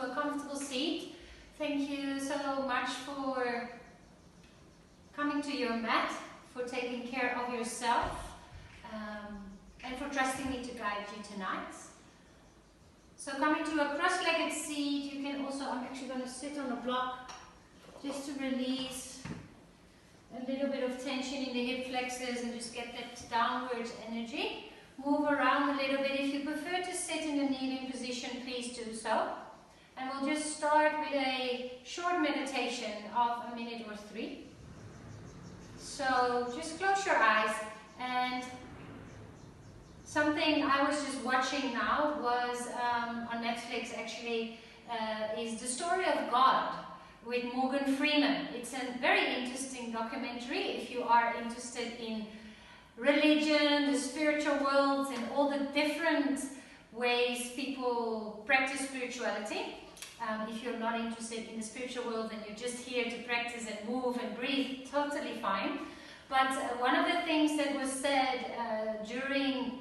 a comfortable seat. Thank you so much for coming to your mat, for taking care of yourself, and for trusting me to guide you tonight. So coming to a cross-legged seat, you can also, I'm actually going to sit on a block just to release a little bit of tension in the hip flexors and just get that downwards energy. Move around a little bit. If you prefer to sit in a kneeling position, please do so. And we'll just start with a short meditation of a minute or 3. So just close your eyes, and something I was just watching now was on Netflix actually, is The Story of God with Morgan Freeman. It's a very interesting documentary if you are interested in religion, the spiritual world, and all the different ways people practice spirituality. If you're not interested in the spiritual world and you're just here to practice and move and breathe, totally fine. But one of the things that was said during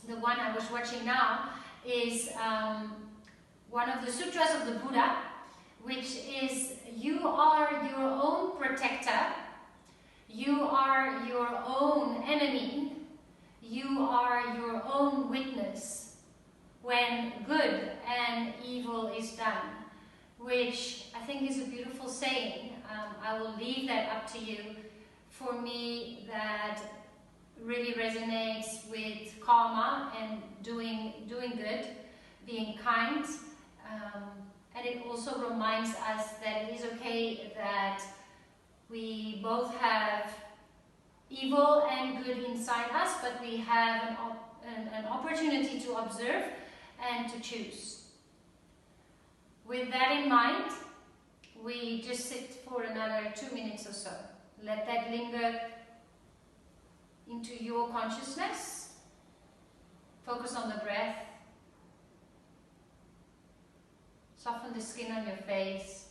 the one I was watching now is one of the sutras of the Buddha, which is, you are your own protector, you are your own enemy, you are your own witness when good and evil is done, which I think is a beautiful saying. I will leave that up to you. For me, that really resonates with karma and doing good, being kind, and it also reminds us that it is okay that we both have evil and good inside us, but we have an opportunity to observe and to choose. With that in mind, we just sit for another 2 minutes or so. Let that linger into your consciousness. Focus on the breath. Soften the skin on your face.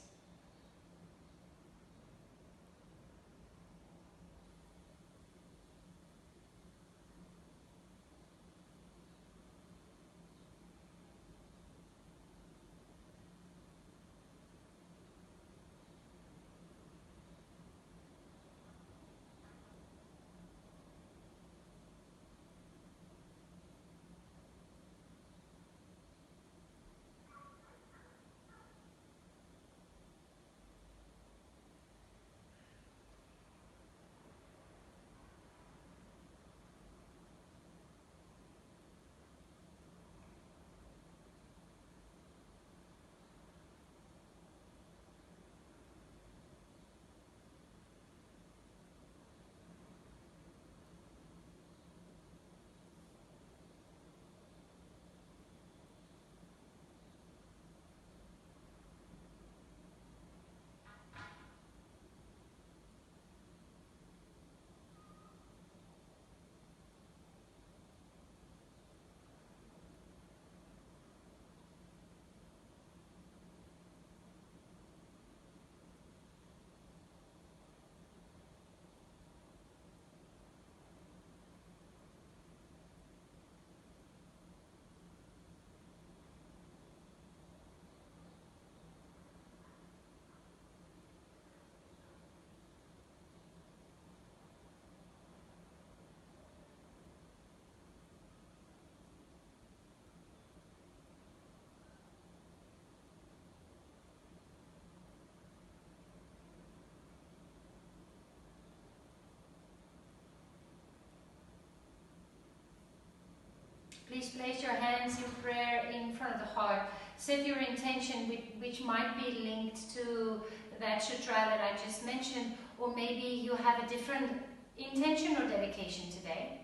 Please place your hands in prayer in front of the heart. Set your intention, which might be linked to that sutra that I just mentioned, or maybe you have a different intention or dedication today.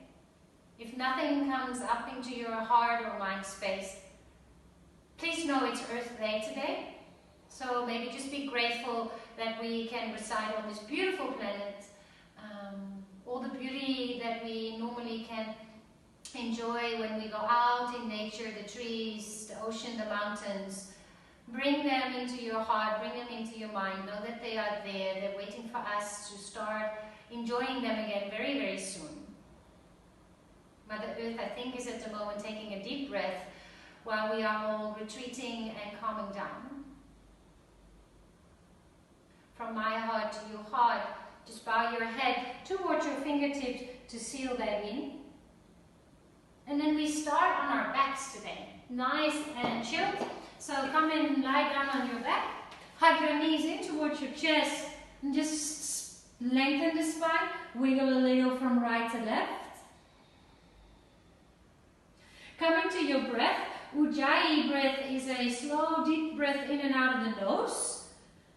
If nothing comes up into your heart or mind space, please know it's Earth Day today. So maybe just be grateful that we can reside on this beautiful planet. All the beauty that we normally can enjoy when we go out in nature, the trees, the ocean, the mountains. Bring them into your heart, bring them into your mind. Know that they are there. They're waiting for us to start enjoying them again very, very soon. Mother Earth, I think, is at the moment taking a deep breath, while we are all retreating and calming down. From my heart to your heart, just bow your head towards your fingertips to seal that in. And then we start on our backs today. Nice and chilled. So come and lie down on your back. Hug your knees in towards your chest. And just lengthen the spine. Wiggle a little from right to left. Coming to your breath. Ujjayi breath is a slow, deep breath in and out of the nose.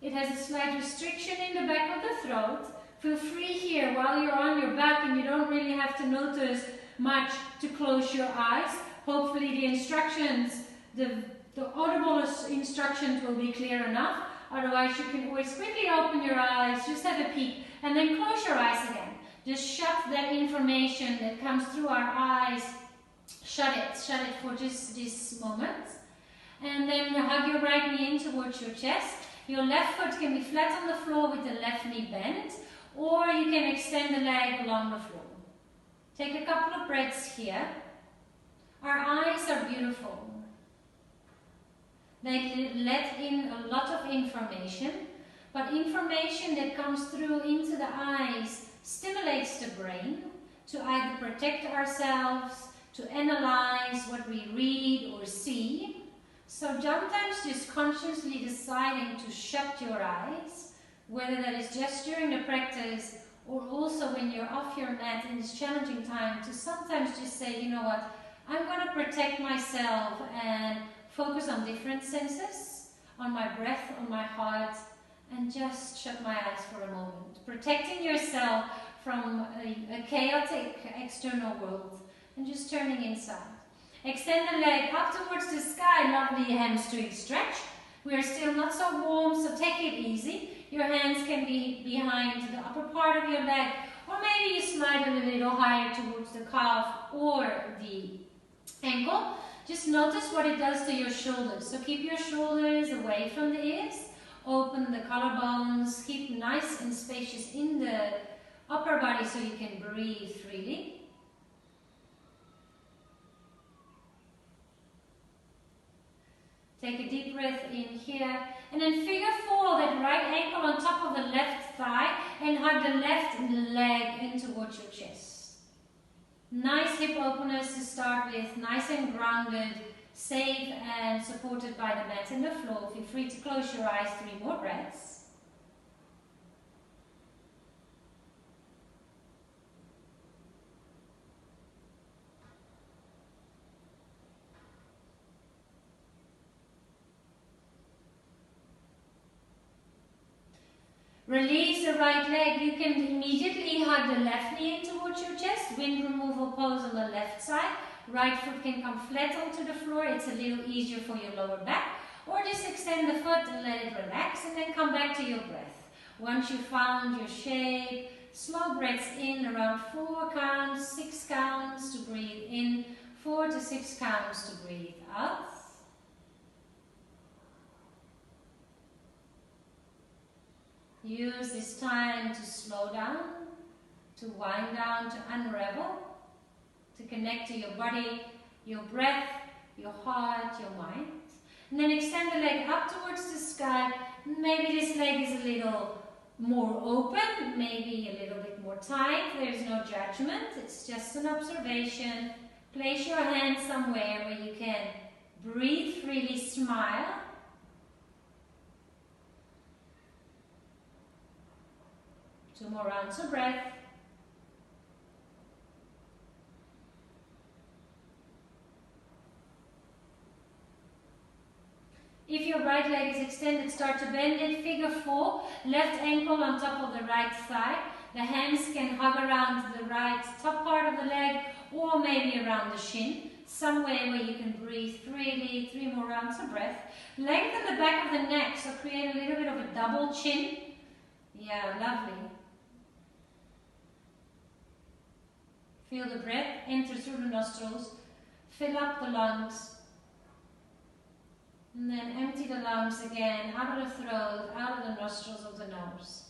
It has a slight restriction in the back of the throat. Feel free here while you're on your back and you don't really have to notice much to close your eyes. Hopefully the instructions, the audible instructions will be clear enough. Otherwise you can always quickly open your eyes, just have a peek, and then close your eyes again. Just shut that information that comes through our eyes. Shut it for just this moment. And then hug your right knee in towards your chest. Your left foot can be flat on the floor with the left knee bent, or you can extend the leg along the floor. Take a couple of breaths here. Our eyes are beautiful. They let in a lot of information, but information that comes through into the eyes stimulates the brain to either protect ourselves, to analyze what we read or see. So sometimes just consciously deciding to shut your eyes, whether that is just during the practice or also when you're off your mat in this challenging time, to sometimes just say, you know what, I'm going to protect myself and focus on different senses, on my breath, on my heart, and just shut my eyes for a moment. Protecting yourself from a chaotic external world and just turning inside. Extend the leg up towards the sky, lovely hamstring stretch. We are still not so warm, so take it easy. Your hands can be behind the upper part of your leg, or maybe you slide it a little higher towards the calf or the ankle. Just notice what it does to your shoulders. So keep your shoulders away from the ears. Open the collarbones. Keep nice and spacious in the upper body so you can breathe freely. Take a deep breath in here, and then figure four that right ankle on top of the left thigh and hug the left leg in towards your chest. Nice hip openers to start with, nice and grounded, safe and supported by the mat and the floor. Feel free to close your eyes, 3 more breaths. Release the right leg. You can immediately hug the left knee in towards your chest. Wind removal pose on the left side. Right foot can come flat onto the floor. It's a little easier for your lower back. Or just extend the foot and let it relax, and then come back to your breath. Once you've found your shape, slow breaths in around 4 counts, 6 counts to breathe in, 4 to 6 counts to breathe out. Use this time to slow down, to wind down, to unravel, to connect to your body, your breath, your heart, your mind. And then extend the leg up towards the sky. Maybe this leg is a little more open, maybe a little bit more tight. There's no judgment, it's just an observation. Place your hand somewhere where you can breathe freely, smile. Two more rounds of breath. If your right leg is extended, start to bend it. Figure 4. Left ankle on top of the right thigh. The hands can hug around the right top part of the leg, or maybe around the shin. Somewhere where you can breathe freely. 3 more rounds of breath. Lengthen the back of the neck, so create a little bit of a double chin. Yeah, lovely. Feel the breath enter through the nostrils, fill up the lungs, and then empty the lungs again, out of the throat, out of the nostrils of the nose.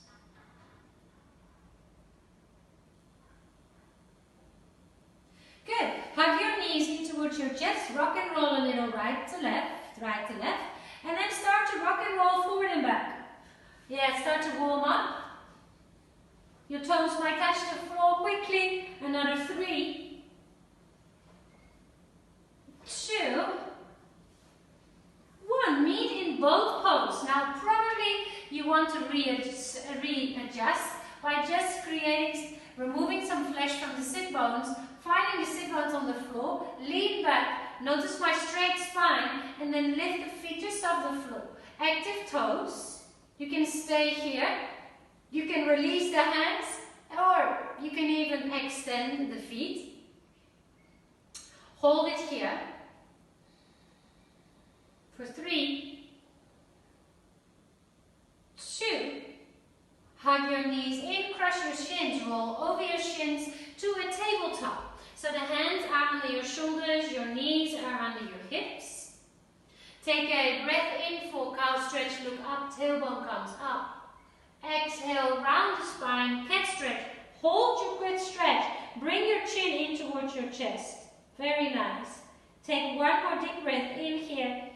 Good. Hug your knees in towards your chest, rock and roll roll a little right to left, and then start to rock and roll forward and back. Yeah, start to warm up. Your toes might touch the floor quickly. Another 3, 2, 1. Meet in both poses. Now probably you want to readjust by just removing some flesh from the sit bones, finding the sit bones on the floor, lean back, notice my straight spine, and then lift the feet just off the floor. Active toes. You can stay here. You can release the hands, or you can even extend the feet. Hold it here. For 3, 2, hug your knees in, crush your shins, roll over your shins to a tabletop. So the hands are under your shoulders, your knees are under your hips. Take a breath in for cow stretch, look up, tailbone comes up. Exhale, round the spine, cat stretch. Hold your quick stretch, bring your chin in towards your chest. Very nice. Take one more deep breath in here.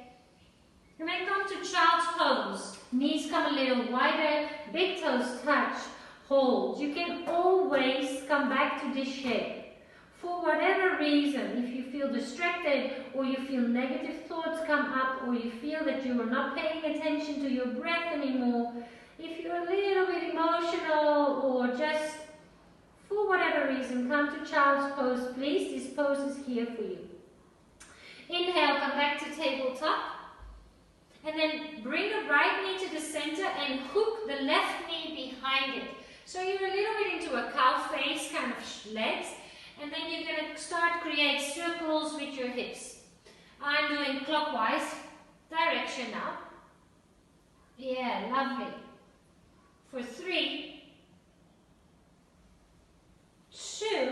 And then come to child's pose. Knees come a little wider, big toes touch, hold. You can always come back to this shape. For whatever reason, if you feel distracted or you feel negative thoughts come up or you feel that you are not paying attention to your breath anymore, if you're a little bit emotional or just for whatever reason, come to child's pose, please. This pose is here for you. Inhale, come back to tabletop. And then bring the right knee to the center and hook the left knee behind it. So you're a little bit into a cow face kind of legs. And then you're going to start create circles with your hips. I'm doing clockwise direction now. Yeah, lovely. For 3, 2,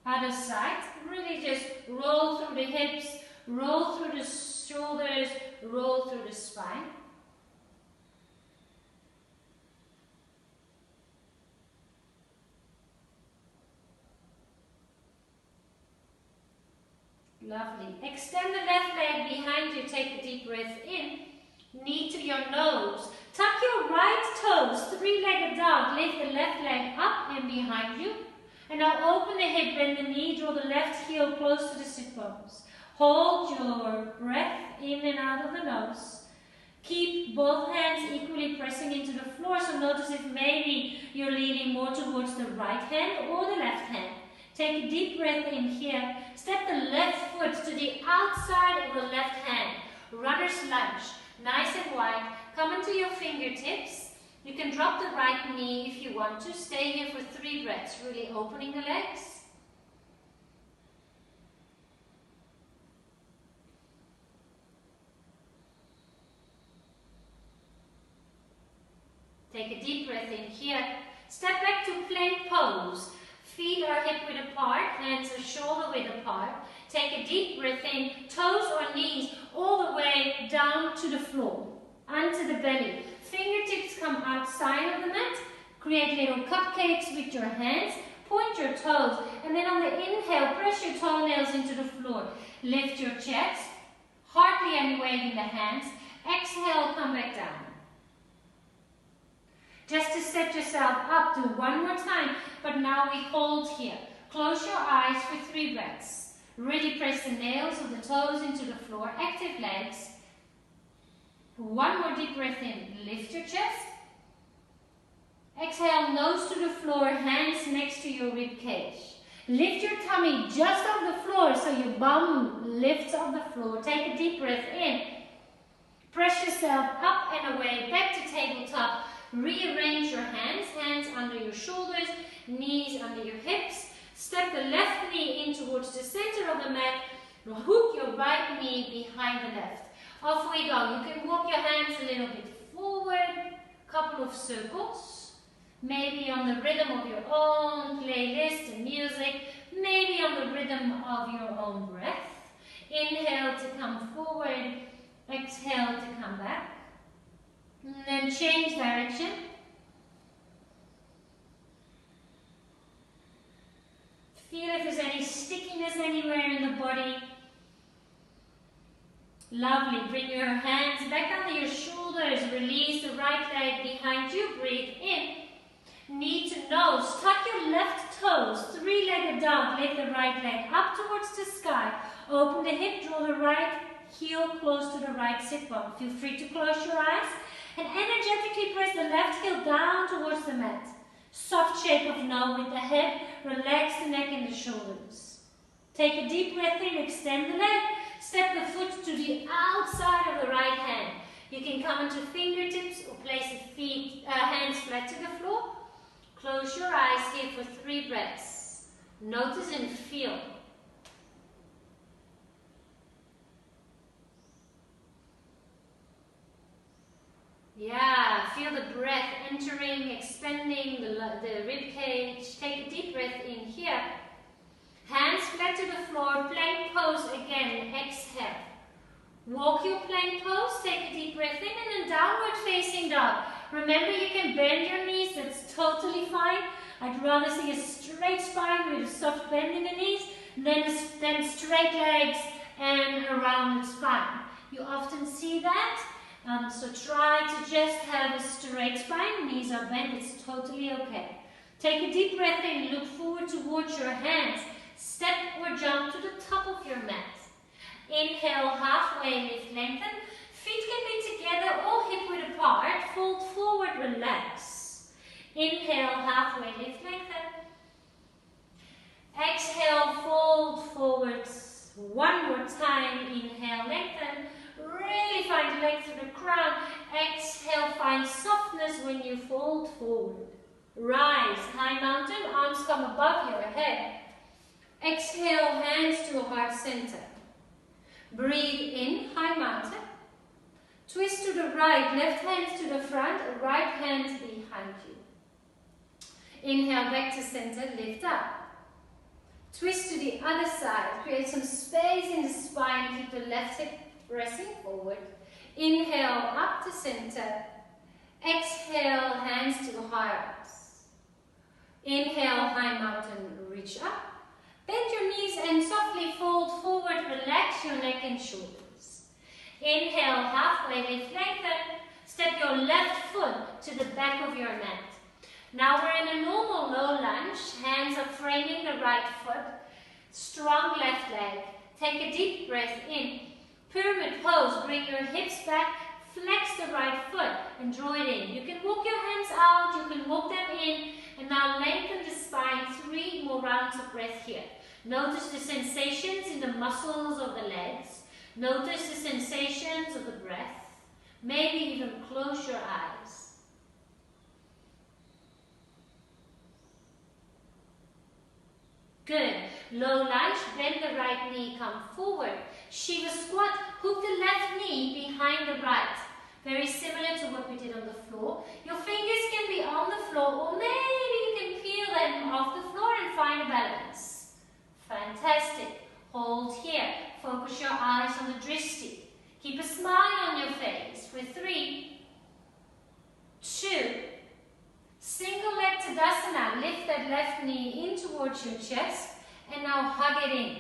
other side. Really just roll through the hips, roll through the shoulders, roll through the spine. Lovely. Extend the left leg behind you. Take a deep breath in. Knee to your nose. Tuck your right toes. 3-legged dog. Lift the left leg up and behind you. And now open the hip, bend the knee, draw the left heel close to the sit bones. Hold your breath in and out of the nose. Keep both hands equally pressing into the floor. So notice if maybe you're leaning more towards the right hand or the left hand. Take a deep breath in here. Step the left foot to the outside of the left hand. Runner's lunge. Nice and wide. Come into your fingertips. You can drop the right knee if you want to. Stay here for 3 breaths. Really opening the legs. Take a deep breath in here. Step back to plank pose. Feet are hip width apart, hands are shoulder width apart. Take a deep breath in, toes or knees all the way down to the floor, onto the belly. Fingertips come outside of the mat. Create little cupcakes with your hands. Point your toes, and then on the inhale, press your toenails into the floor. Lift your chest, hardly any weight in the hands. Exhale, come back down. Just to set yourself up, do one more time, but now we hold here. Close your eyes for 3 breaths. Really press the nails of the toes into the floor, active legs. One more deep breath in, lift your chest. Exhale, nose to the floor, hands next to your rib cage. Lift your tummy just off the floor so your bum lifts off the floor. Take a deep breath in. Press yourself up and away, back to tabletop. Rearrange your hands, hands under your shoulders, knees under your hips. Step the left knee in towards the center of the mat. Hook your right knee behind the left. Off we go. You can walk your hands a little bit forward. Couple of circles. Maybe on the rhythm of your own playlist and music. Maybe on the rhythm of your own breath. Inhale to come forward. Exhale to come back. And then change direction. Feel if there's any stickiness anywhere in the body. Lovely. Bring your hands back under your shoulders. Release the right leg behind you. Breathe in. Knee to nose. Tuck your left toes. Three-legged dog. Lift the right leg up towards the sky. Open the hip. Draw the right heel close to the right sit bone. Feel free to close your eyes. And energetically press the left heel down towards the mat. Soft shape of no with the head. Relax the neck and the shoulders. Take a deep breath in. Extend the leg. Step the foot to the outside of the right hand. You can come into fingertips or place the hands flat to the floor. Close your eyes here for 3 breaths. Notice and feel. Yeah, feel the breath entering, expanding the rib cage. Take a deep breath in here. Hands flat to the floor, plank pose again, exhale. Walk your plank pose, take a deep breath in and then downward facing dog. Remember you can bend your knees, that's totally fine. I'd rather see a straight spine with a soft bend in the knees than straight legs and a rounded spine. You often see that, so try to just have a straight spine, knees are bent, it's totally okay. Take a deep breath in, look forward towards your hands. Step or jump to the top of your mat. Inhale, halfway lift, lengthen. Feet can be together or hip width apart. Fold forward, relax. Inhale, halfway lift, lengthen. Exhale, fold forwards. One more time. Inhale, lengthen. Really find length through the crown. Exhale, find softness when you fold forward. Rise, high mountain, arms come above your head. Exhale, hands to heart center. Breathe in, high mountain. Twist to the right, left hand to the front, right hand behind you. Inhale, back to center, lift up. Twist to the other side, create some space in the spine, keep the left hip pressing forward. Inhale, up to center. Exhale, hands to heart. Inhale, high mountain, reach up. Bend your knees and softly fold forward, relax your neck and shoulders. Inhale, halfway lift, lengthen. Step your left foot to the back of your mat. Now we're in a normal low lunge. Hands are framing the right foot. Strong left leg. Take a deep breath in. Pyramid pose. Bring your hips back. Flex the right foot and draw it in. You can walk your hands out. You can walk them in. And now lengthen the spine. 3 more rounds of breath here. Notice the sensations in the muscles of the legs. Notice the sensations of the breath. Maybe even close your eyes. Good. Low lunge, bend the right knee, come forward. Shiva squat, hook the left knee behind the right. Very similar to what we did on the floor. Your fingers can be on the floor or maybe you can peel them off the floor and find a balance. Fantastic. Hold here. Focus your eyes on the drishti. Keep a smile on your face for 3, 2, single leg Tadasana. Lift that left knee in towards your chest and now hug it in.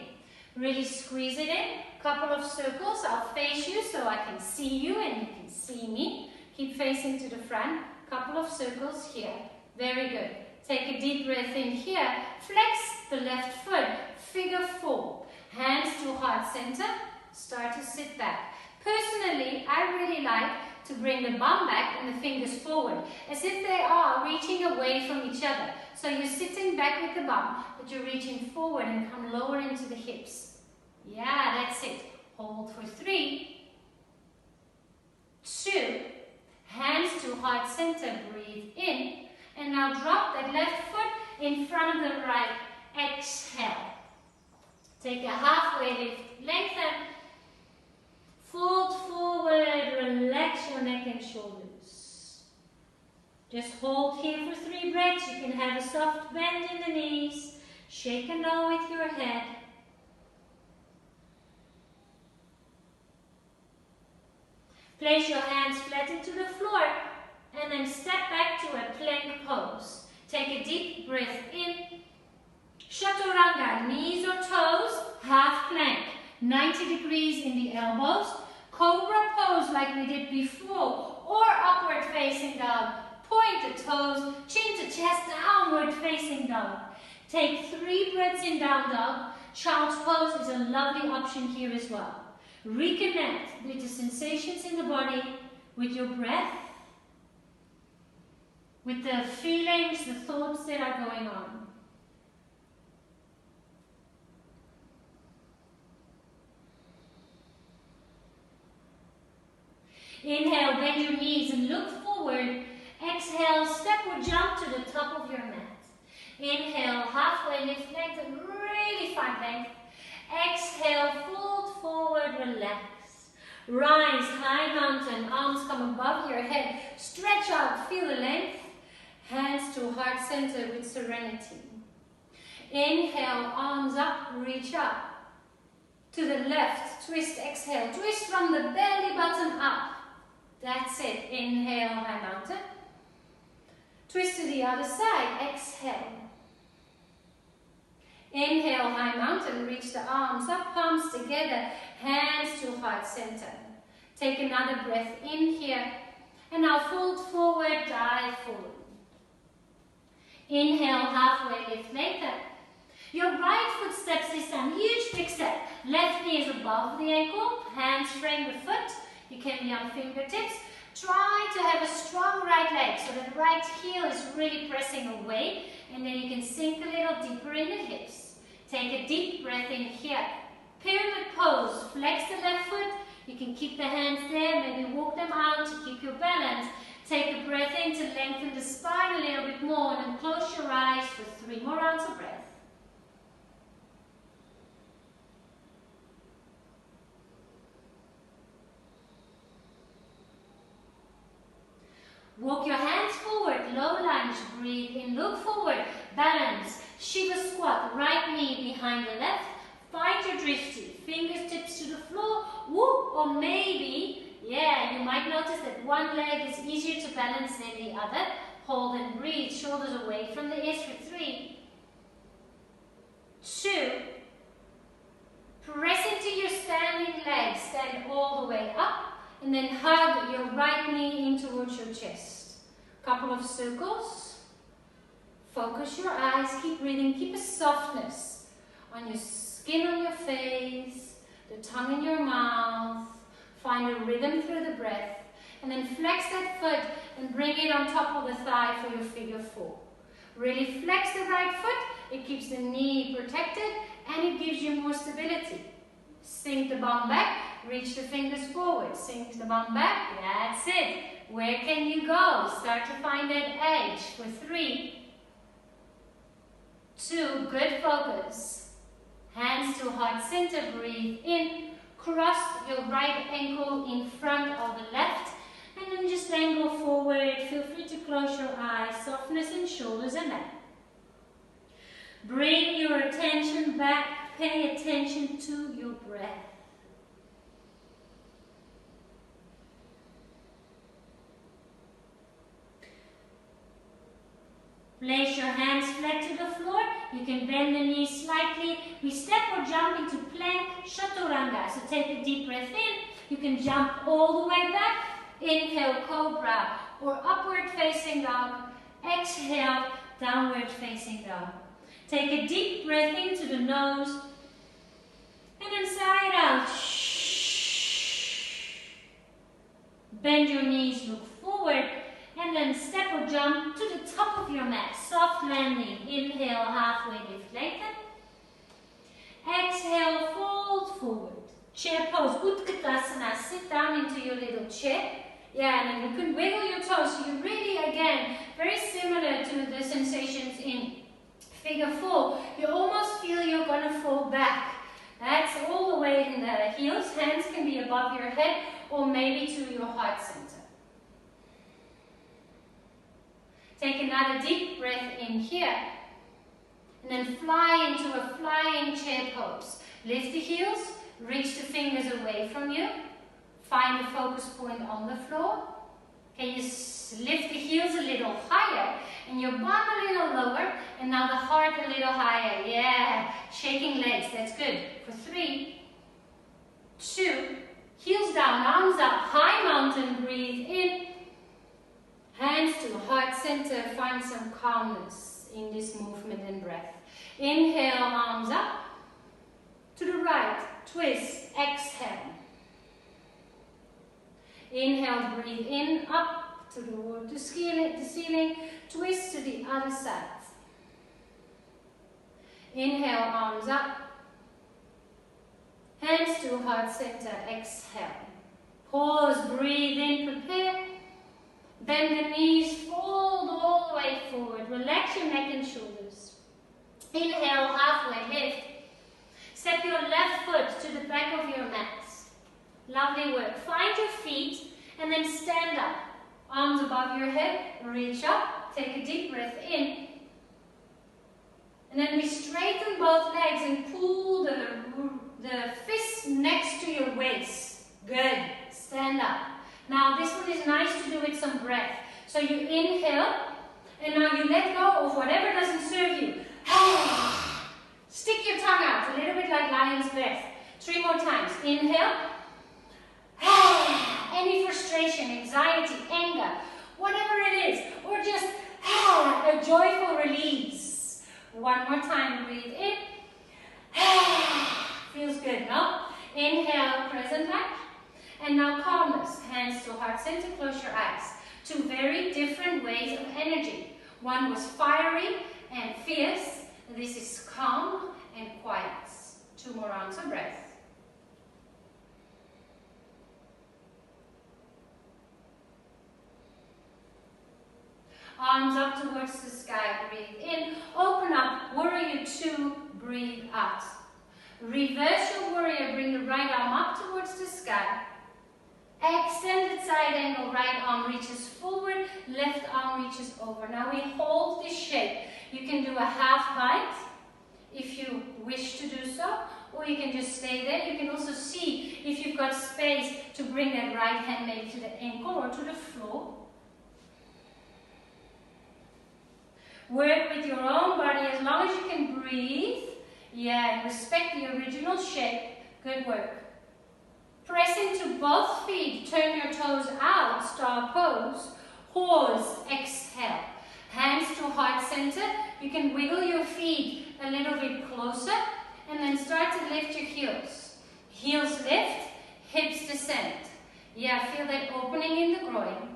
Really squeeze it in. Couple of circles. I'll face you so I can see you and you can see me. Keep facing to the front. Couple of circles here. Very good. Take a deep breath in here. Flex the left foot. Figure 4. Hands to heart center. Start to sit back. Personally, I really like to bring the bum back and the fingers forward, as if they are reaching away from each other. So you're sitting back with the bum, but you're reaching forward and come lower into the hips. Yeah, that's it. Hold for 3, 2, hands to heart center, breathe in, and now drop that left foot in front of the right. Exhale. Take a halfway lift, lengthen. Fold forward, relax your neck and shoulders. Just hold here for 3 breaths. You can have a soft bend in the knees. Shake a no with your head. Place your hands flat into the floor and then step back to a plank pose. Take a deep breath in. Chaturanga, knees or toes, half plank. 90 degrees in the elbows. Cobra pose like we did before, or upward facing dog. Point the toes, chin to chest, downward facing dog. Take 3 breaths in down dog. Child's pose is a lovely option here as well. Reconnect with the sensations in the body, with your breath, with the feelings, the thoughts that are going on. Inhale, bend your knees and look forward. Exhale, step or jump to the top of your mat. Inhale, halfway lift length, and really find length. Exhale, fold forward, relax. Rise, high mountain, arms come above your head. Stretch out, feel the length. Hands to heart center with serenity. Inhale, arms up, reach up. To the left, twist, exhale. Twist from the belly button up. That's it. Inhale, high mountain. Twist to the other side. Exhale. Inhale, high mountain. Reach the arms up, palms together. Hands to heart center. Take another breath in here. And now fold forward, dive forward. Inhale, halfway lift later. Your right foot steps this time. Huge big step. Left knee is above the ankle. Hands frame the foot. You can be on fingertips. Try to have a strong right leg so that the right heel is really pressing away, and then you can sink a little deeper in the hips. Take a deep breath in here. Pyramid pose. Flex the left foot. You can keep the hands there, maybe walk them out to keep your balance. Take a breath in to lengthen the spine a little bit more, and then close your eyes for 3 more rounds of breath. Walk your hands forward, low lunge, breathe in, look forward, balance, Shiva squat, right knee behind the left, find your drifty, fingertips to the floor, whoop, or maybe, yeah, you might notice that one leg is easier to balance than the other. Hold and breathe, shoulders away from the ears for 3, 2, press into your standing leg, stand all the way up, and then hug your right knee in towards your chest. Couple of circles. Focus your eyes, keep breathing, keep a softness on your skin on your face, the tongue in your mouth. Find a rhythm through the breath. And then flex that foot and bring it on top of the thigh for your figure 4. Really flex the right foot. It keeps the knee protected and it gives you more stability. Sink the bum back. Reach the fingers forward. Sink the bum back. That's it. Where can you go? Start to find that edge for 3, 2. Good focus. Hands to heart center. Breathe in. Cross your right ankle in front of the left. And then just angle forward. Feel free to close your eyes. Softness in shoulders and neck. Bring your attention back. Pay attention to your breath. Place your hands flat to the floor. You can bend the knees slightly. We step or jump into plank chaturanga. So take a deep breath in. You can jump all the way back. Inhale, cobra or upward facing dog. Exhale, downward facing dog. Take a deep breath into the nose. And then sigh it out. Bend your knees, look forward. And then step or jump to the top of your mat. Soft landing. Inhale, halfway lift, lengthen. Exhale, fold forward. Chair pose, Utkatasana. Sit down into your little chair. Yeah, and then you can wiggle your toes. So you really, again, very similar to the sensations in figure 4. You almost feel you're going to fall back. That's all the weight in the heels. Hands can be above your head or maybe to your heart center. Take another deep breath in here. And then fly into a flying chair pose. Lift the heels, reach the fingers away from you. Find a focus point on the floor. Can you lift the heels a little higher and your bum a little lower and now the heart a little higher. Yeah, shaking legs, that's good. For 3, 2, Heels down, arms up, high mountain, breathe in. Hands to heart center, find some calmness in this movement and breath. Inhale, arms up. To the right, twist, exhale. Inhale, breathe in, up to the ceiling, twist to the other side. Inhale, arms up. Hands to heart center, exhale. Pause, breathe in, prepare. Bend the knees, fold all the way forward. Relax your neck and shoulders. Inhale, halfway lift. Step your left foot to the back of your mat. Lovely work. Find your feet and then stand up. Arms above your head, reach up. Take a deep breath in. And then we straighten both legs and pull the fists next to your waist. Good. Stand up. Now this one is nice to do with some breath. So you inhale and now you let go of whatever doesn't serve you. Stick your tongue out, a little bit like lion's breath. 3 more times. Inhale. Any frustration, anxiety, anger, whatever it is, or just a joyful release. 1 more time. Breathe in. Feels good, no? Inhale, present like. And now calmness, hands to heart center, close your eyes. 2 very different ways of energy. One was fiery and fierce, and this is calm and quiet. 2 more rounds of breath. Arms up towards the sky, breathe in. Open up, warrior 2, breathe out. Reverse your warrior, bring the right arm up towards the sky. Extended side angle, right arm reaches forward, left arm reaches over. Now we hold this shape. You can do a half height if you wish to do so, or you can just stay there. You can also see if you've got space to bring that right hand maybe to the ankle or to the floor. Work with your own body as long as you can breathe. Yeah, and respect the original shape. Good work. Press into both feet, turn your toes out, star pose, horse, exhale. Hands to heart center, you can wiggle your feet a little bit closer and then start to lift your heels. Heels lift, hips descend. Yeah, feel that opening in the groin.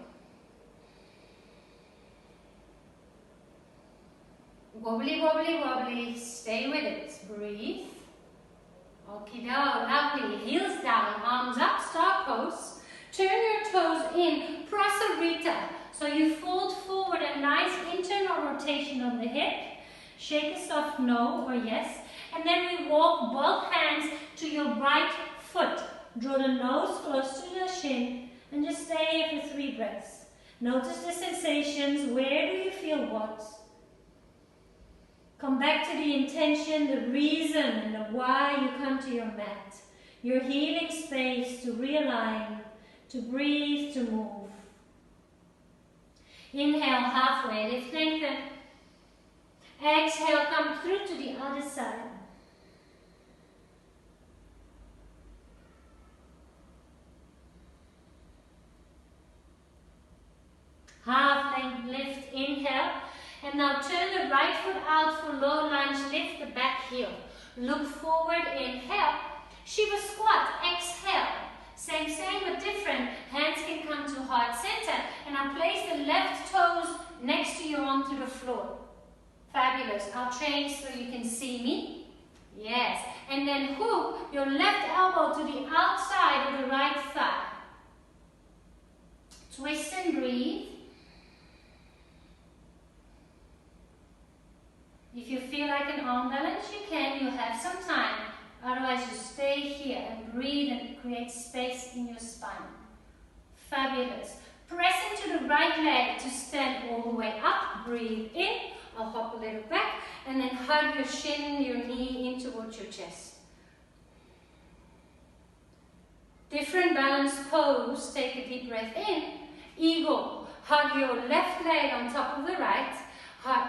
Wobbly, wobbly, wobbly, stay with it, breathe. Okie doke, lovely. Heels down, arms up, star pose. Turn your toes in, prasarita. So you fold forward, a nice internal rotation on the hip. Shake a soft no or yes. And then we walk both hands to your right foot. Draw the nose close to the shin and just stay here for 3 breaths. Notice the sensations. Where do you feel what? Come back to the intention, the reason, and the why you come to your mat. Your healing space to realign, to breathe, to move. Inhale, halfway lift, lengthen. Exhale, come through to the other side. Half length lift, inhale. And now turn the right foot out for low lunge, lift the back heel. Look forward, inhale. Shiva squat, exhale. Same but different. Hands can come to heart center. And now place the left toes next to you onto the floor. Fabulous. I'll change so you can see me. Yes. And then hook your left elbow to the outside of the right thigh. Twist and breathe. If you feel like an arm balance, you can. You have some time. Otherwise, you stay here and breathe and create space in your spine. Fabulous. Press into the right leg to stand all the way up. Breathe in. I'll hop a little back. And then hug your shin, your knee in towards your chest. Different balance pose. Take a deep breath in. Eagle. Hug your left leg on top of the right.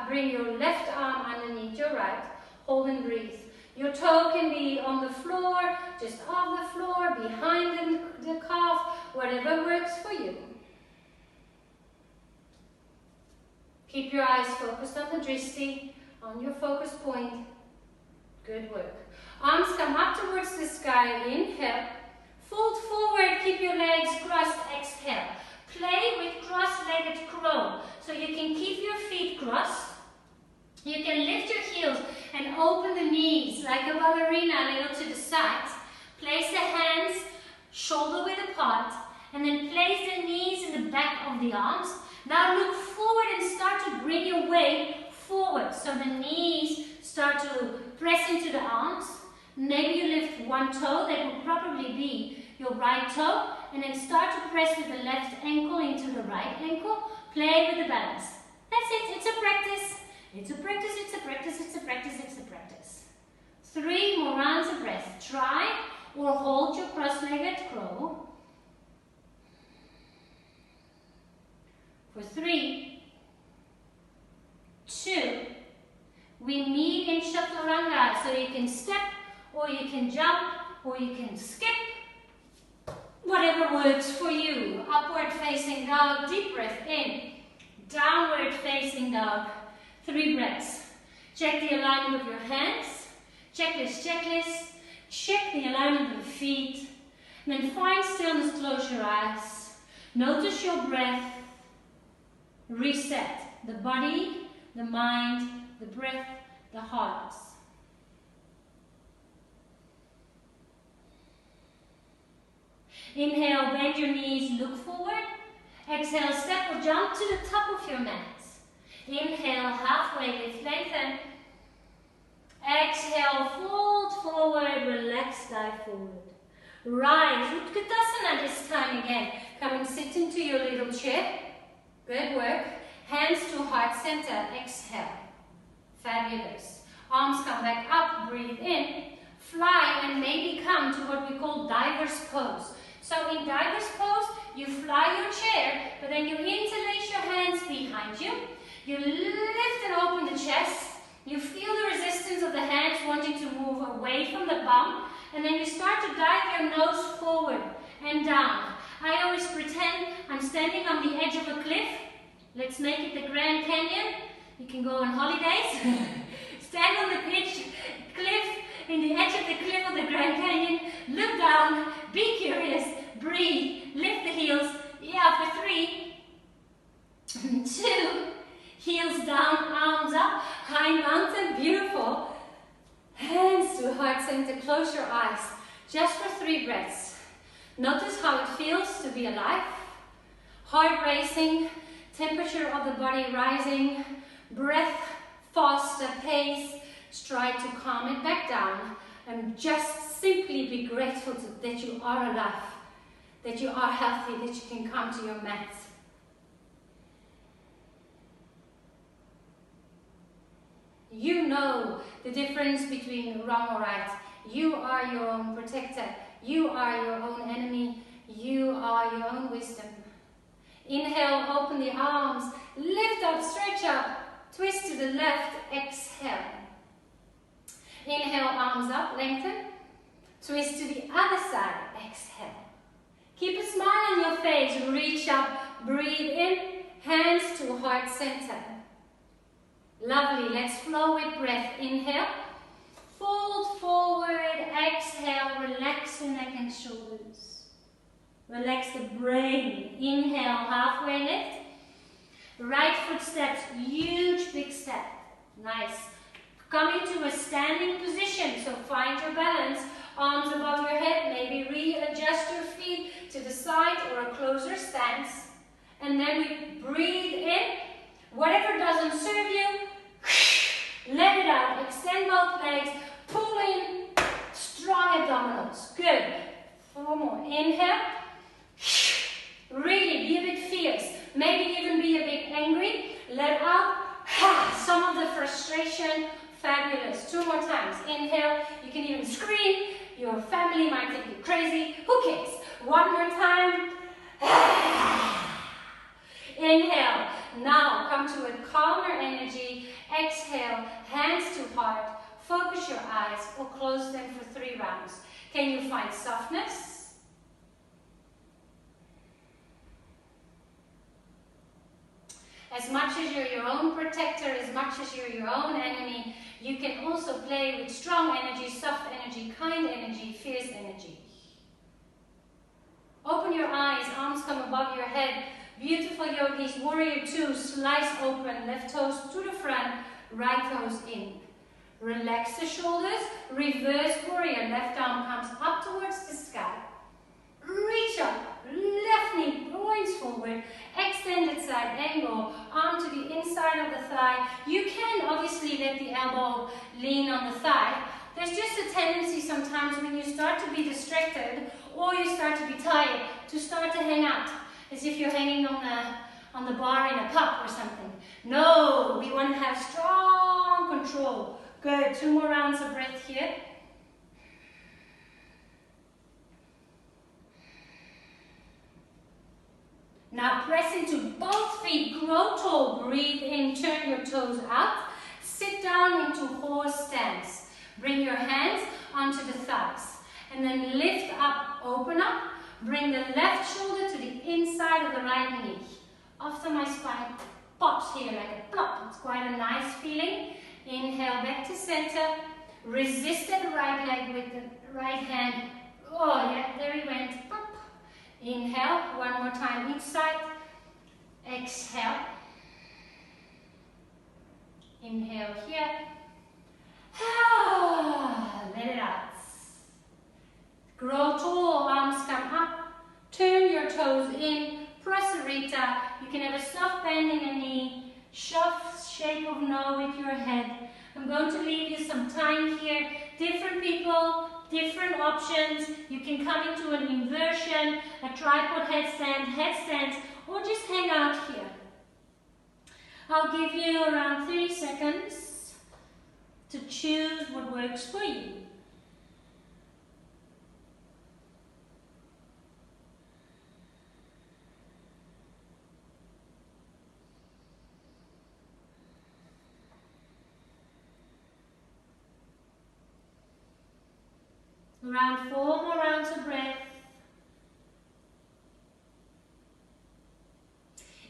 Bring your left arm underneath your right. Hold and breathe. Your toe can be on the floor, just off the floor, behind the calf, whatever works for you. Keep your eyes focused on the drishti, on your focus point. Good work. Arms come up towards the sky, inhale. Fold forward, keep your legs crossed, exhale. Play with cross-legged crow. So you can keep your feet crossed. You can lift your heels and open the knees like a ballerina a little to the sides. Place the hands shoulder width apart and then place the knees in the back of the arms. Now look forward and start to bring your weight forward. So the knees start to press into the arms. Maybe you lift one toe, that will probably be your right toe, and then start to press with the left ankle into the right ankle. Play with the balance. That's it, it's a practice. It's a practice, it's a practice, it's a practice, it's a practice. 3 more rounds of breath. Try or hold your cross-legged crow. For 3, 2, we meet in chaturanga, so you can step, or you can jump, or you can skip. Whatever works for you. Upward facing dog, deep breath in. Downward facing dog. 3 breaths. Check the alignment of your hands. Checklist, checklist. Check the alignment of your feet. And then find stillness, close your eyes. Notice your breath. Reset the body, the mind, the breath, the heart. Inhale, bend your knees, look forward. Exhale, step or jump to the top of your mat. Inhale, halfway lift, lengthen. Exhale, fold forward, relax, dive forward. Rise, Utkatasana this time again. Come and sit into your little chair. Good work. Hands to heart center, exhale. Fabulous. Arms come back up, breathe in. Fly and maybe come to what we call diver's pose. So in diver's pose, you fly your chair, but then you interlace your hands behind you. You lift and open the chest. You feel the resistance of the hands wanting to move away from the bum. And then you start to dive your nose forward and down. I always pretend I'm standing on the edge of a cliff. Let's make it the Grand Canyon. You can go on holidays. Stand on the cliff, in the edge of the cliff of the Grand Canyon. Look down, be curious, breathe, lift the heels. Yeah, for 3, 2, heels down, arms up, high mountain, beautiful. Hands to heart center, close your eyes. Just for 3 breaths. Notice how it feels to be alive. Heart racing, temperature of the body rising, breath faster pace. Try to calm it back down and just simply be grateful that you are alive, that you are healthy, that you can come to your mat. You know the difference between wrong or right. You are your own protector. You are your own enemy. You are your own wisdom. Inhale, open the arms, lift up, stretch up, twist to the left, exhale. Inhale, arms up, lengthen, twist to the other side, exhale. Keep a smile on your face, reach up, breathe in, hands to heart center. Lovely, let's flow with breath. Inhale, fold forward, exhale, relax the neck and shoulders. Relax the brain. Inhale, halfway lift. Right foot steps, huge big step. Nice. Come into a standing position, so find your balance. Arms above your head, maybe readjust your feet to the side or a closer stance. And then we breathe in. Whatever doesn't serve you, let it out. Extend both legs, pull in, strong abdominals. Good. 4 more. Inhale. Really be a bit fierce. Maybe even be a bit angry. Let out some of the frustration. Fabulous. 2 more times. Inhale. You can even scream. Your family might think you crazy. Who cares? 1 more time. Inhale. Now come to a calmer energy. Exhale. Hands to heart. focus your eyes or close them for 3 rounds. Can you find softness? As much as you're your own protector, as much as you're your own enemy, you can also play with strong energy, soft energy, kind energy, fierce energy. Open your eyes, arms come above your head. Beautiful yogis, warrior 2, slice open, left toes to the front, right toes in. Relax the shoulders, reverse warrior, left arm comes up towards the sky. Reach up, left knee points forward, extended side angle, arm to the inside of the thigh. You can obviously let the elbow lean on the thigh. There's just a tendency sometimes when you start to be distracted or you start to be tired to start to hang out, as if you're hanging on the bar in a pub or something. No, we want to have strong control. Good, 2 more rounds of breath here. Now press into both feet, grow tall, breathe in, turn your toes out. Sit down into horse stance. Bring your hands onto the thighs. And then lift up, open up. Bring the left shoulder to the inside of the right knee. After my spine pops here like a plop. It's quite a nice feeling. Inhale back to center. Resist that right leg with the right hand. Oh yeah, there he went. Pop. Inhale, 1 more time each side. Exhale. Inhale here. Let it out. Grow tall, arms come up. Turn your toes in. Prasarita. You can have a soft bend in the knee. Soft shape of no with your head. I'm going to leave you some time here. Different people, different options. You can come into an inversion, a tripod headstand, or just hang out here. I'll give you around 30 seconds to choose what works for you. Around 4 more rounds of breath.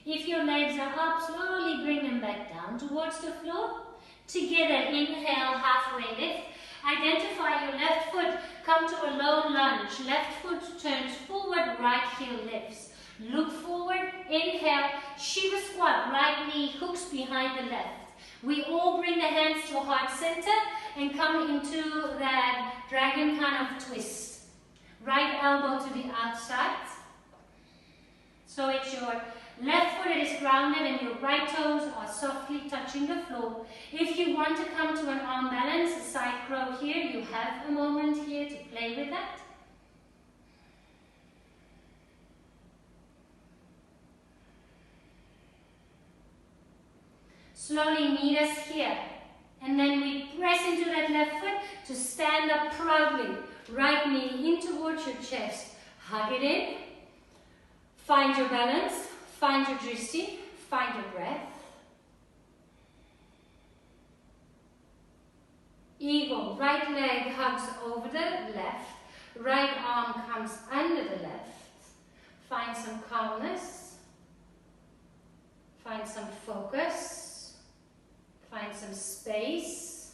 If your legs are up, slowly bring them back down towards the floor. Together, inhale, halfway lift. Identify your left foot, come to a low lunge. Left foot turns forward, right heel lifts. Look forward, inhale, Shiva squat, right knee hooks behind the left. We all bring the hands to heart center and come into that dragon kind of twist. Right elbow to the outside. So it's your left foot is grounded and your right toes are softly touching the floor. If you want to come to an arm balance, a side crow here, you have a moment here to play with that. Slowly meet us here. And then we press into that left foot to stand up proudly. Right knee in towards your chest. Hug it in. Find your balance. Find your drishti. Find your breath. Eagle. Right leg hugs over the left. Right arm comes under the left. Find some calmness. Find some focus. Find some space.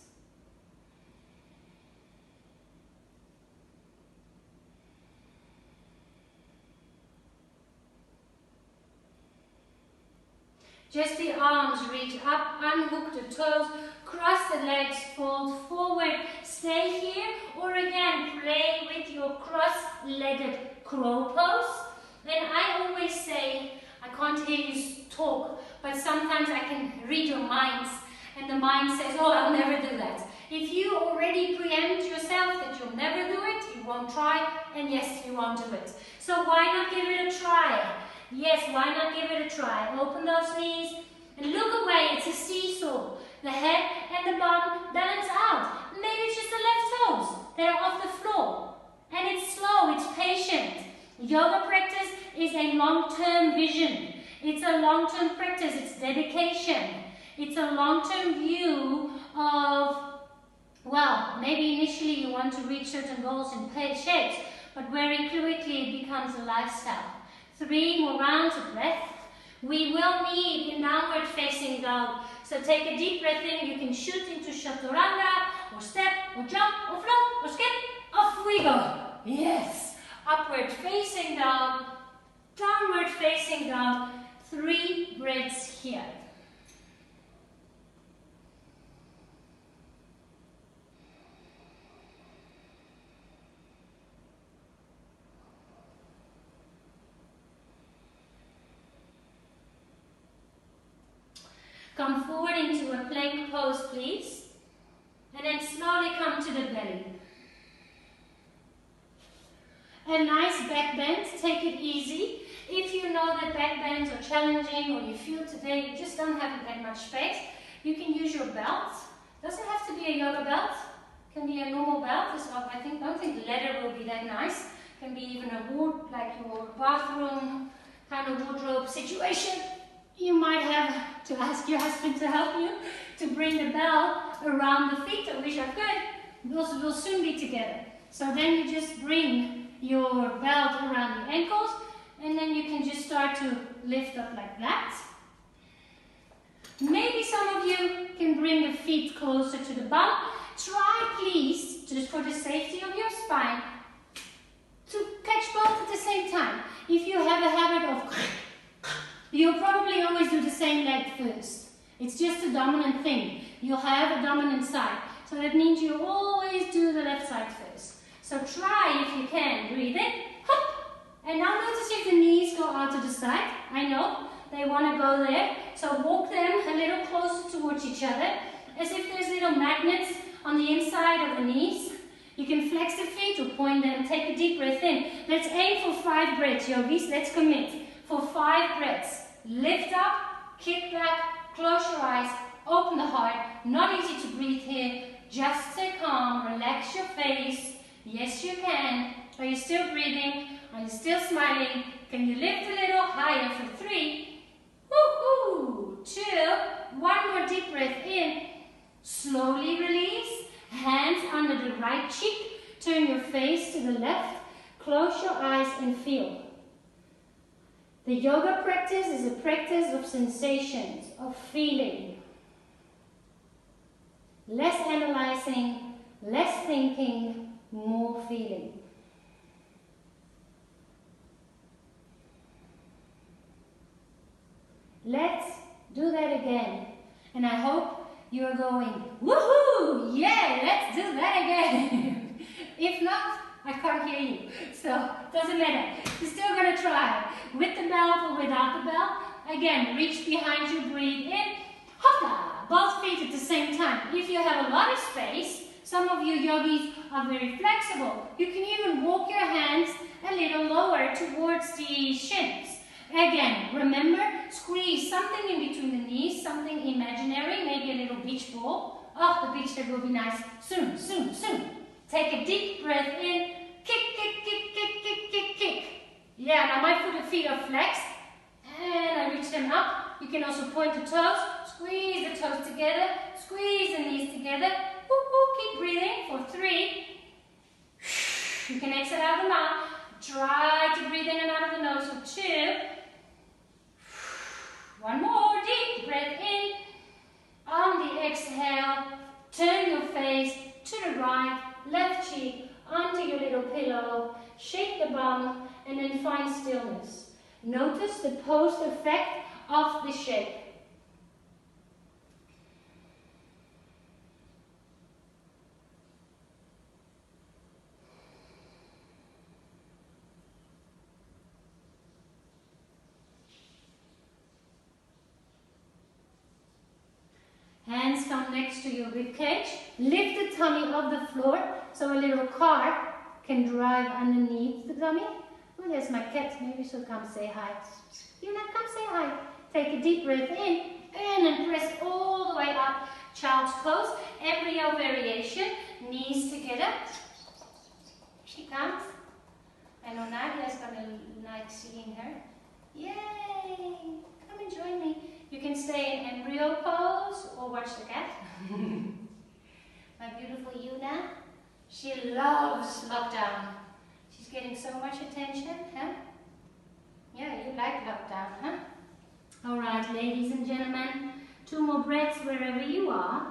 Just the arms reach up, unhook the toes, cross the legs, fold forward, stay here, or again, play with your cross-legged crow pose. And I always say, I can't hear you talk, but sometimes I can read your minds. And the mind says, oh, I'll never do that. If you already preempt yourself that you'll never do it, you won't try, and yes, you won't do it. So why not give it a try? Yes, why not give it a try? Open those knees and look away. It's a seesaw. The head and the bum balance out. Maybe it's just the left toes that are off the floor. And it's slow, it's patient. Yoga practice is a long-term vision. It's a long-term practice, it's dedication. It's a long-term view of Well, maybe initially you want to reach certain goals in shapes, but very quickly it becomes a lifestyle. 3 more rounds of breath. We will need in downward facing dog. So take a deep breath in. You can shoot into chaturanga, or step, or jump, or float, or skip. Off we go. Yes. Upward facing dog, downward facing dog. 3 breaths here. Come forward into a plank pose, please. And then slowly come to the belly. A nice back bend, take it easy. If you know that back bends are challenging or you feel today you just don't have that much space, you can use your belt. Doesn't have to be a yoga belt. Can be a normal belt. Don't think leather will be that nice. Can be even a wood, like your bathroom kind of wardrobe situation. You might have to ask your husband to help you to bring the belt around the feet. I wish I could. We'll soon be together. So then you just bring your belt around the ankles, and then you can just start to lift up like that. Maybe some of you can bring the feet closer to the bum. Try, please, just for the safety of your spine, to catch both at the same time. If you have a habit of you'll probably always do the same leg first. It's just a dominant thing. You'll have a dominant side. So that means you always do the left side first. So try if you can. Breathe in. Hop. And now notice if the knees go out to the side. I know they want to go there. So walk them a little closer towards each other. As if there's little magnets on the inside of the knees. You can flex the feet or point them. Take a deep breath in. Let's aim for 5 breaths, yogis. Let's commit. For 5 breaths. Lift up, kick back, close your eyes, open the heart. Not easy to breathe here. Just stay calm, relax your face. Yes, you can. Are you still breathing? Are you still smiling? Can you lift a little higher for 3? Woohoo! 2. 1 more deep breath in. Slowly release. Hands under the right cheek. Turn your face to the left. Close your eyes and feel. The yoga practice is a practice of sensations, of feeling. Less analyzing, less thinking, more feeling. Let's do that again. And I hope you're going, woohoo! Yeah, let's do that again. If not, I can't hear you, so doesn't matter. You're still gonna try with the belt or without the belt. Again, reach behind you, breathe in, hopla, both feet at the same time. If you have a lot of space, some of you yogis are very flexible. You can even walk your hands a little lower towards the shins. Again, remember, squeeze something in between the knees, something imaginary, maybe a little beach ball. Oh, the beach, that will be nice. Soon, soon, soon. Take a deep breath in, kick, kick, kick, kick, kick, kick, kick. Yeah, now my feet are flexed, and I reach them up. You can also point the toes, squeeze the toes together, squeeze the knees together. Woo, woo, keep breathing for 3. You can exhale out of the mouth. Try to breathe in and out of the nose for 2. 1 more deep breath in. On the exhale, turn your face to the right. Left cheek onto your little pillow, shake the bum, and then find stillness. Notice the post effect of the shake. Hands come next to your rib cage. Lift the tummy off the floor so a little car can drive underneath the tummy. Oh, there's my cat. Maybe she'll come say hi. You know, come say hi. Take a deep breath in and then press all the way up. Child's pose. Embryo variation. Knees together. She comes. I know Nadia's gonna like seeing her. Yay! Come and join me. You can stay in embryo pose or watch the cat. My beautiful Yuna. She loves lockdown. She's getting so much attention, huh? Yeah, you like lockdown, huh? All right, ladies and gentlemen, 2 more breaths wherever you are.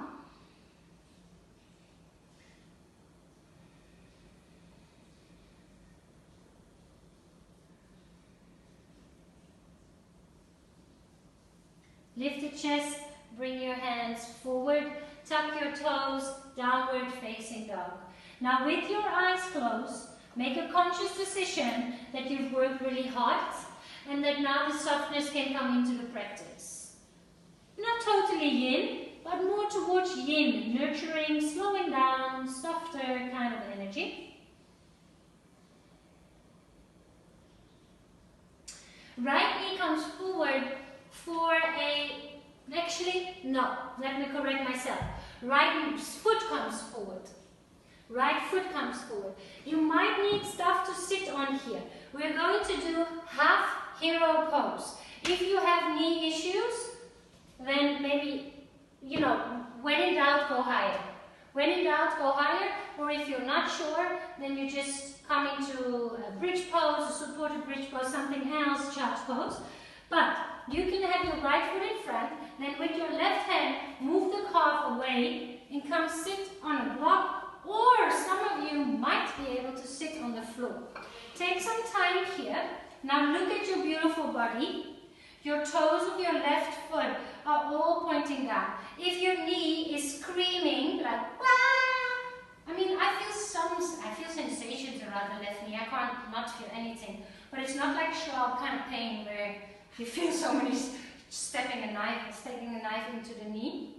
Lift the chest, bring your hands forward, tuck your toes, downward facing dog. Now with your eyes closed, make a conscious decision that you've worked really hard and that now the softness can come into the practice. Not totally yin, but more towards yin, nurturing, slowing down, softer kind of energy. Right knee comes forward for let me correct myself. Right foot comes forward. Right foot comes forward. You might need stuff to sit on here. We're going to do half hero pose. If you have knee issues, then maybe, when in doubt, go higher. When in doubt, go higher. Or if you're not sure, then you just come into a bridge pose, a supported bridge pose, something else, child's pose. But you can have your right foot in front, then with your left hand, move the calf away and come sit on a block, or some of you might be able to sit on the floor. Take some time here. Now look at your beautiful body. Your toes of your left foot are all pointing down. If your knee is screaming like, wah! I feel sensations around the left knee. I can't not feel anything. But it's not like sharp kind of pain where you feel somebody sticking a knife into the knee.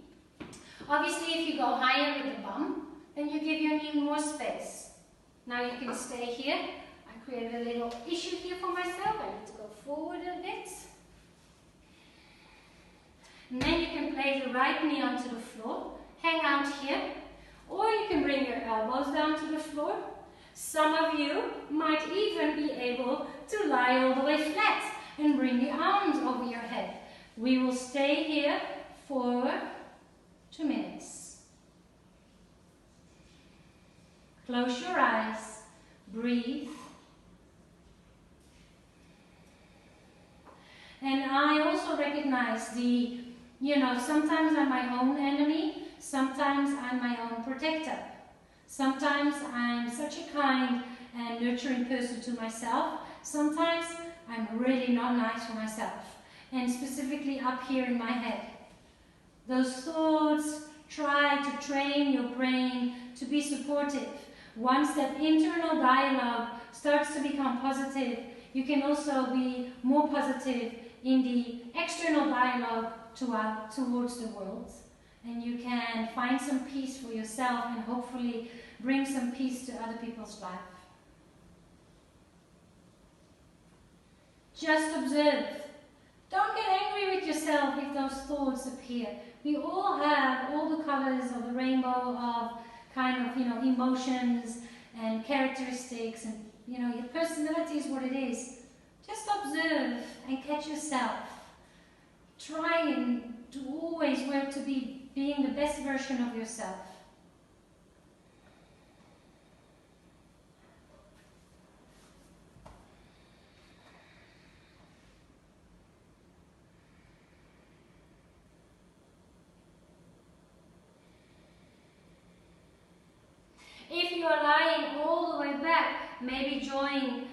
Obviously, if you go higher with the bum, then you give your knee more space. Now you can stay here. I created a little issue here for myself. I need to go forward a bit. And then you can place the right knee onto the floor. Hang out here. Or you can bring your elbows down to the floor. Some of you might even be able to lie all the way flat and bring your arms over your head. We will stay here for 2 minutes. Close your eyes, breathe. And I also recognize sometimes I'm my own enemy, sometimes I'm my own protector. Sometimes I'm such a kind and nurturing person to myself. Sometimes I'm really not nice for myself, and specifically up here in my head. Those thoughts, try to train your brain to be supportive. Once that internal dialogue starts to become positive, you can also be more positive in the external dialogue towards the world. And you can find some peace for yourself and hopefully bring some peace to other people's life. Just observe. Don't get angry with yourself if those thoughts appear. We all have all the colors of the rainbow of kind of, emotions and characteristics, and, your personality is what it is. Just observe and catch yourself. Try and to always work to be being the best version of yourself. If you are lying all the way back, maybe join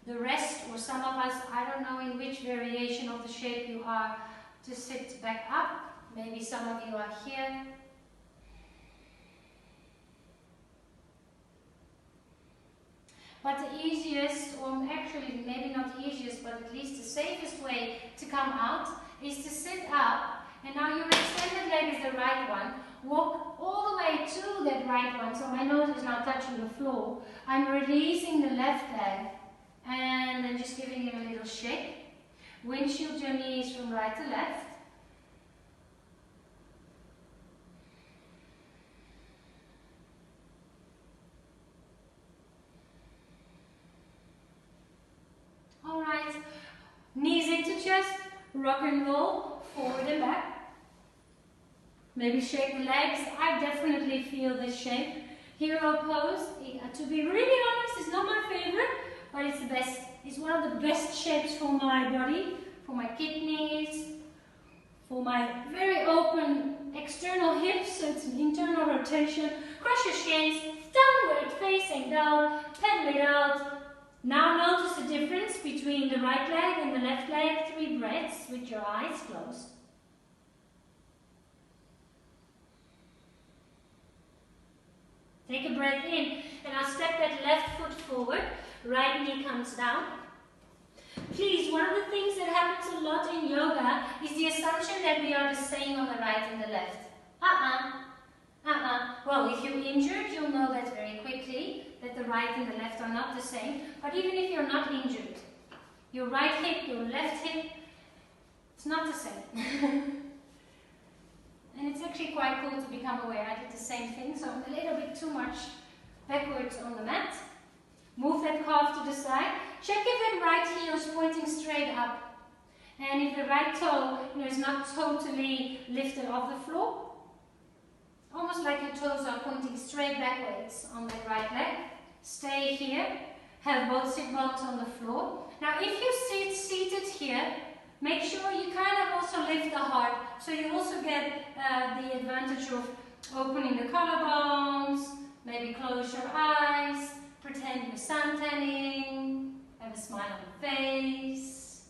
the rest, or some of us, I don't know in which variation of the shape you are, to sit back up. Maybe some of you are here. But the easiest, or actually maybe not the easiest, but at least the safest way to come out is to sit up. And now your extended leg is the right one. Walk all the way to that right one, so my nose is now touching the floor. I'm releasing the left leg and then just giving it a little shake. Windshield your knees from right to left. Alright, knees into chest, rock and roll, forward and back. Maybe shake the legs. I definitely feel this shape. Hero pose, to be really honest, is not my favorite, but it's the best. It's one of the best shapes for my body, for my kidneys, for my very open external hips, so it's an internal rotation. Cross your shins, downward facing down, pedal it out. Now notice the difference between the right leg and the left leg. 3 breaths with your eyes closed. Take a breath in, and I'll step that left foot forward, right knee comes down. Please, one of the things that happens a lot in yoga is the assumption that we are the same on the right and the left. Well, if you're injured, you'll know that very quickly, that the right and the left are not the same. But even if you're not injured, your right hip, your left hip, it's not the same. And it's actually quite cool to become aware. I did the same thing, so I'm a little bit too much backwards on the mat. Move that calf to the side. Check if that right heel is pointing straight up. And if the right toe is not totally lifted off the floor, almost like your toes are pointing straight backwards on that right leg. Stay here. Have both sit bones on the floor. Now if you sit seated here, make sure you kind of also lift the heart, so you also get the advantage of opening the collarbones, maybe close your eyes, pretend you're sun tanning, have a smile on the face.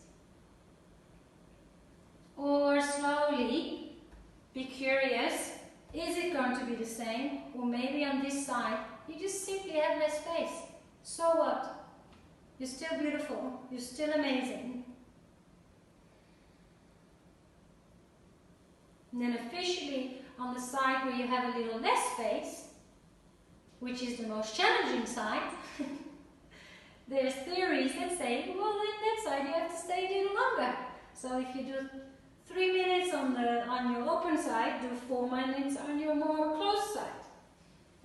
Or slowly, be curious, is it going to be the same? Or maybe on this side, you just simply have less space. So what? You're still beautiful, you're still amazing. And then officially, on the side where you have a little less space, which is the most challenging side, there's theories that say, well, in that side you have to stay a little longer. So if you do 3 minutes on your open side, do 4 minutes on your more closed side.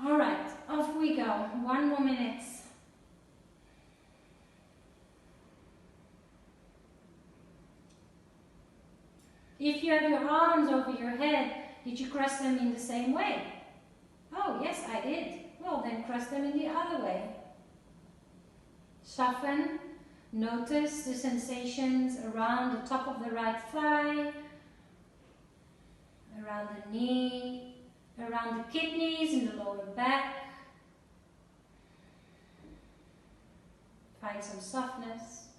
All right, off we go. 1 more minute. If you have your arms over your head, did you cross them in the same way? Oh, yes, I did. Well, then cross them in the other way. Soften. Notice the sensations around the top of the right thigh, around the knee, around the kidneys and the lower back. Find some softness.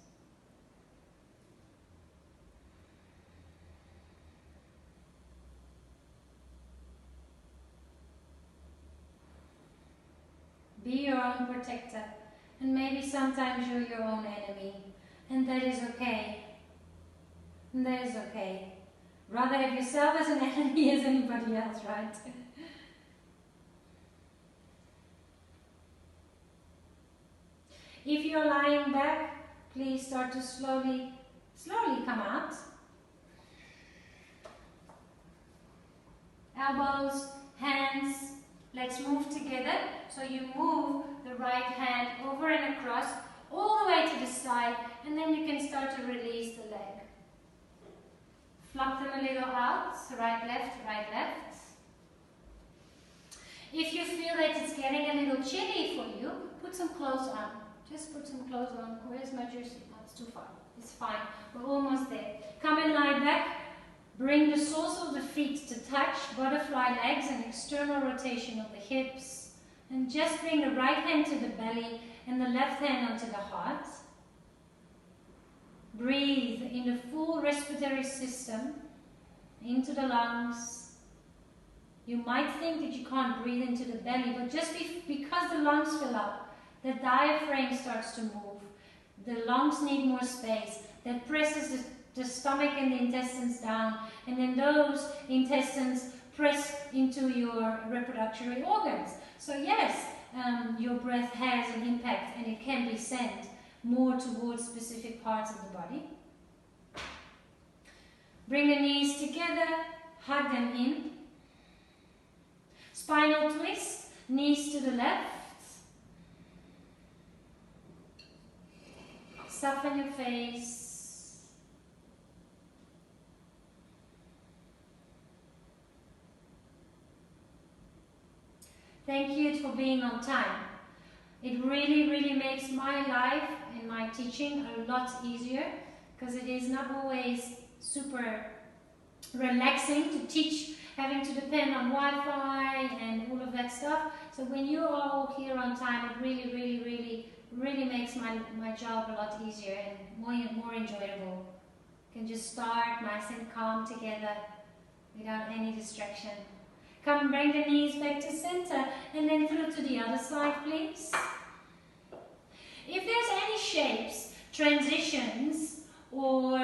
Be your own protector, and maybe sometimes you're your own enemy, and that is okay. And that is okay. Rather have yourself as an enemy as anybody else, right? If you're lying back, please start to slowly come out. Elbows, hands, let's move together. So you move the right hand over and across, all the way to the side, and then you can start to release the leg. Flop them a little out, right, left, right, left. If you feel that it's getting a little chilly for you, put some clothes on. Just put some clothes on. Where's my jersey? Oh, it's too far. It's fine. We're almost there. Come and lie back. Bring the soles of the feet to touch, butterfly legs and external rotation of the hips. And just bring the right hand to the belly and the left hand onto the heart. Breathe in the full respiratory system, into the lungs. You might think that you can't breathe into the belly, but just because the lungs fill up, the diaphragm starts to move. The lungs need more space. That presses the stomach and the intestines down, and then those intestines press into your reproductory organs. So yes, your breath has an impact, and it can be sent more towards specific parts of the body. Bring the knees together, hug them in. Spinal twist, knees to the left. Soften your face. Thank you for being on time. It really, really makes my life and my teaching a lot easier, because it is not always super relaxing to teach, having to depend on Wi-Fi and all of that stuff. So when you are all here on time, it really, really, really, really makes my job a lot easier and more enjoyable. You can just start nice and calm together without any distraction. Come, bring the knees back to center and then through to the other side, please. If there's any shapes, transitions, or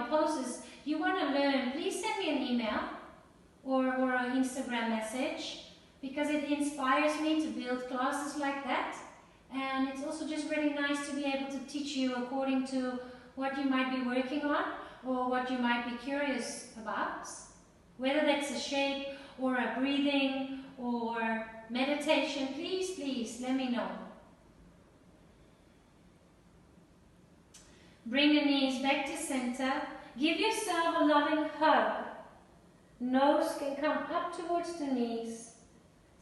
poses you want to learn, please send me an email or an Instagram message, because it inspires me to build classes like that. And it's also just really nice to be able to teach you according to what you might be working on or what you might be curious about. Whether that's a shape or a breathing or meditation, please let me know. Bring the knees back to center. Give yourself a loving hug. Nose can come up towards the knees.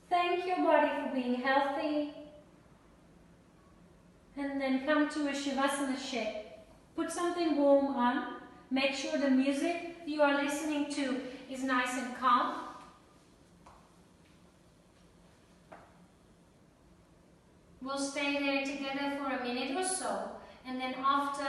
Thank your body for being healthy. And then come to a Shavasana shape. Put something warm on. Make sure the music you are listening to is nice and calm. We'll stay there together for a minute or so, and then after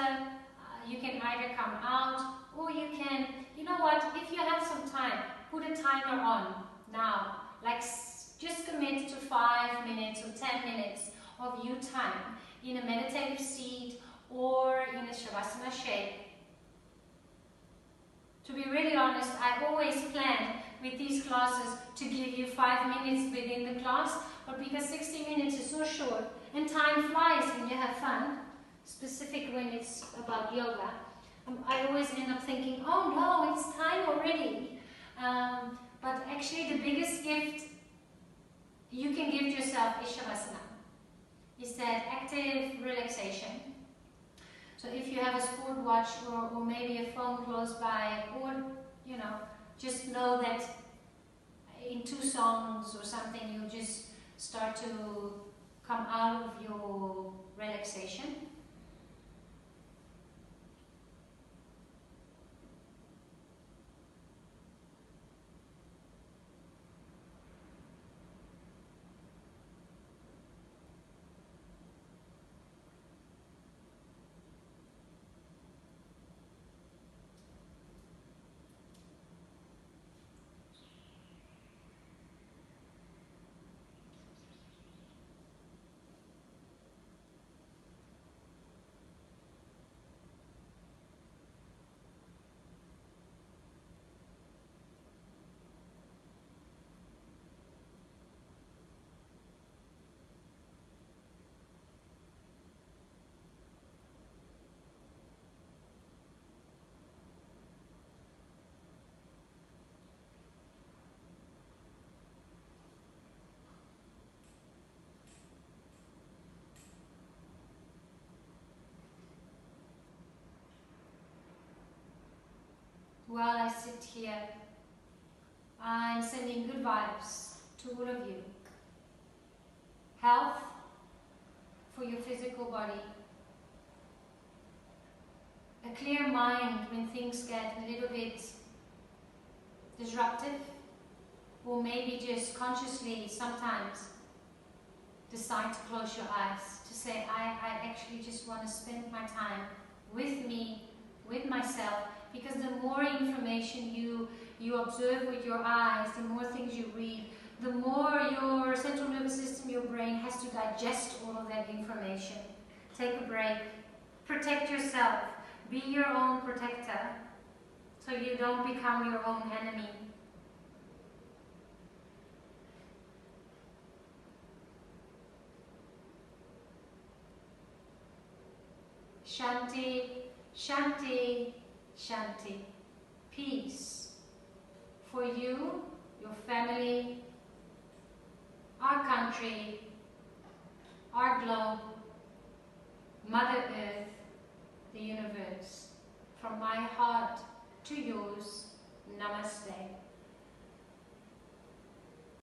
you can either come out or you can, if you have some time, put a timer on now. Like just commit to 5 minutes or 10 minutes of you time in a meditative seat or in a Shavasana shape. To be really honest, I always planned with these classes to give you 5 minutes within the class, but because 60 minutes is so short and time flies when you have fun, specific when it's about yoga, I always end up thinking, oh no, it's time already. But actually the biggest gift you can give yourself is Shavasana. Is that active relaxation. So if you have a sport watch or maybe a phone close by, or just know that in 2 songs or something you'll just start to come out of your relaxation. While I sit here, I'm sending good vibes to all of you. Health for your physical body. A clear mind when things get a little bit disruptive, or maybe just consciously sometimes decide to close your eyes, to say, I actually just want to spend my time with me, with myself. Because the more information you observe with your eyes, the more things you read, the more your central nervous system, your brain has to digest all of that information. Take a break. Protect yourself. Be your own protector, so you don't become your own enemy. Shanti, Shanti, Shanti. Peace for you, your family, our country, our globe, Mother Earth, the universe. From my heart to yours, Namaste.